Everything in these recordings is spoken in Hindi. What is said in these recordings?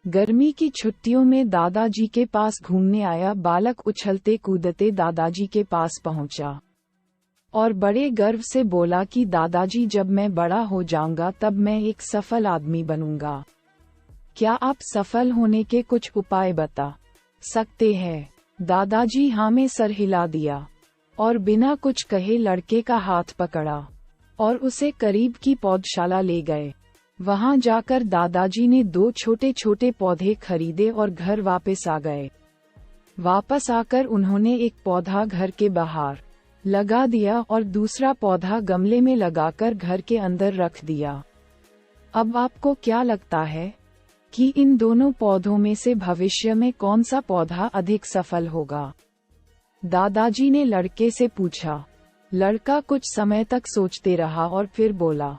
गर्मी की छुट्टियों में दादाजी के पास घूमने आया बालक उछलते कूदते दादाजी के पास पहुंचा और बड़े गर्व से बोला कि दादाजी, जब मैं बड़ा हो जाऊंगा तब मैं एक सफल आदमी बनूंगा। क्या आप सफल होने के कुछ उपाय बता सकते हैं? दादाजी हाँ में सर हिला दिया और बिना कुछ कहे लड़के का हाथ पकड़ा और उसे करीब की पौधशाला ले गए। वहां जाकर दादाजी ने 2 छोटे छोटे पौधे खरीदे और घर वापस आ गए। वापस आकर उन्होंने एक पौधा घर के बाहर लगा दिया और दूसरा पौधा गमले में लगाकर घर के अंदर रख दिया। अब आपको क्या लगता है कि इन दोनों पौधों में से भविष्य में कौन सा पौधा अधिक सफल होगा? दादाजी ने लड़के से पूछा। लड़का कुछ समय तक सोचते रहा और फिर बोला,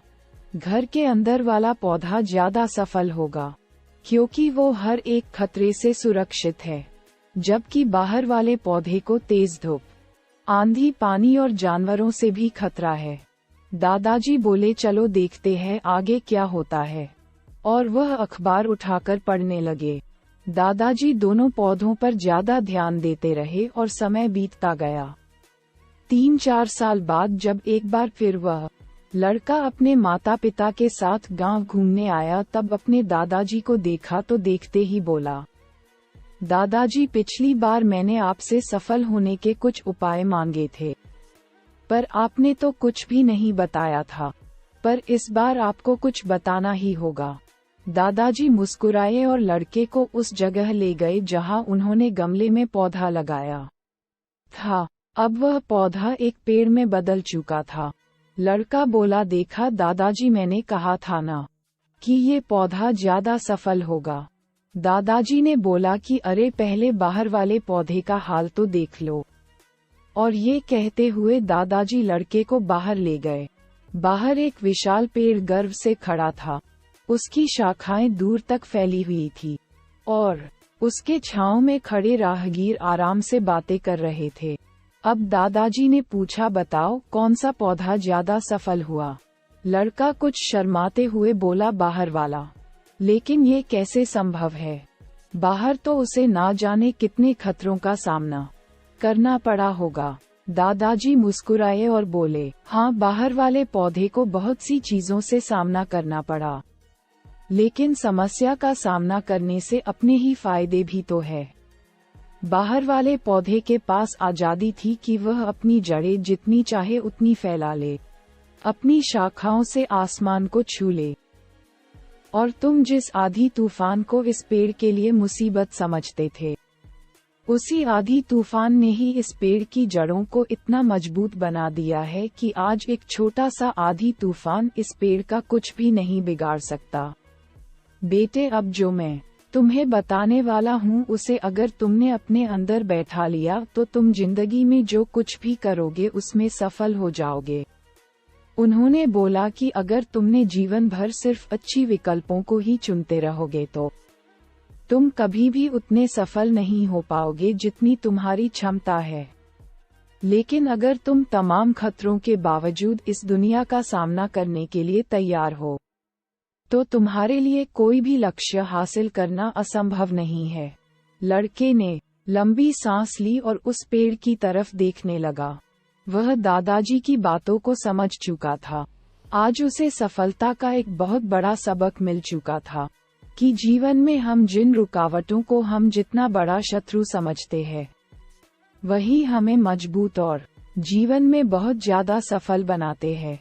घर के अंदर वाला पौधा ज्यादा सफल होगा, क्योंकि वो हर एक खतरे से सुरक्षित है, जबकि बाहर वाले पौधे को तेज धूप, आंधी, पानी और जानवरों से भी खतरा है। दादाजी बोले, चलो देखते हैं आगे क्या होता है, और वह अखबार उठाकर पढ़ने लगे। दादाजी दोनों पौधों पर ज्यादा ध्यान देते रहे और समय बीतता गया। 3-4 साल बाद जब एक बार फिर वह लड़का अपने माता पिता के साथ गांव घूमने आया, तब अपने दादाजी को देखा तो देखते ही बोला, दादाजी, पिछली बार मैंने आपसे सफल होने के कुछ उपाय मांगे थे, पर आपने तो कुछ भी नहीं बताया था, पर इस बार आपको कुछ बताना ही होगा। दादाजी मुस्कुराए और लड़के को उस जगह ले गए जहां उन्होंने गमले में पौधा लगाया था। अब वह पौधा एक पेड़ में बदल चुका था। लड़का बोला, देखा दादाजी, मैंने कहा था ना कि ये पौधा ज्यादा सफल होगा। दादाजी ने बोला कि अरे, पहले बाहर वाले पौधे का हाल तो देख लो। और ये कहते हुए दादाजी लड़के को बाहर ले गए। बाहर एक विशाल पेड़ गर्व से खड़ा था। उसकी शाखाएं दूर तक फैली हुई थी और उसके छांव में खड़े राहगीर आराम से बातें कर रहे थे। अब दादाजी ने पूछा, बताओ कौन सा पौधा ज्यादा सफल हुआ? लड़का कुछ शर्माते हुए बोला, बाहर वाला। लेकिन ये कैसे संभव है? बाहर तो उसे ना जाने कितने खतरों का सामना करना पड़ा होगा। दादाजी मुस्कुराए और बोले, हाँ, बाहर वाले पौधे को बहुत सी चीजों से सामना करना पड़ा, लेकिन समस्या का सामना करने से अपने ही फायदे भी तो है। बाहर वाले पौधे के पास आजादी थी कि वह अपनी जड़ें जितनी चाहे उतनी फैला ले, अपनी शाखाओं से आसमान को छू ले। और तुम जिस आधी तूफान को इस पेड़ के लिए मुसीबत समझते थे, उसी आधी तूफान ने ही इस पेड़ की जड़ों को इतना मजबूत बना दिया है कि आज एक छोटा सा आधी तूफान इस पेड़ का कुछ भी नहीं बिगाड़ सकता। बेटे, अब जो मैं तुम्हें बताने वाला हूँ उसे अगर तुमने अपने अंदर बैठा लिया तो तुम जिंदगी में जो कुछ भी करोगे उसमें सफल हो जाओगे। उन्होंने बोला कि अगर तुमने जीवन भर सिर्फ अच्छी विकल्पों को ही चुनते रहोगे तो तुम कभी भी उतने सफल नहीं हो पाओगे जितनी तुम्हारी क्षमता है। लेकिन अगर तुम तमाम खतरों के बावजूद इस दुनिया का सामना करने के लिए तैयार हो, तो तुम्हारे लिए कोई भी लक्ष्य हासिल करना असंभव नहीं है। लड़के ने लंबी सांस ली और उस पेड़ की तरफ देखने लगा। वह दादाजी की बातों को समझ चुका था। आज उसे सफलता का एक बहुत बड़ा सबक मिल चुका था कि जीवन में हम जिन रुकावटों को हम जितना बड़ा शत्रु समझते हैं, वही हमें मजबूत और जीवन में बहुत ज्यादा सफल बनाते हैं।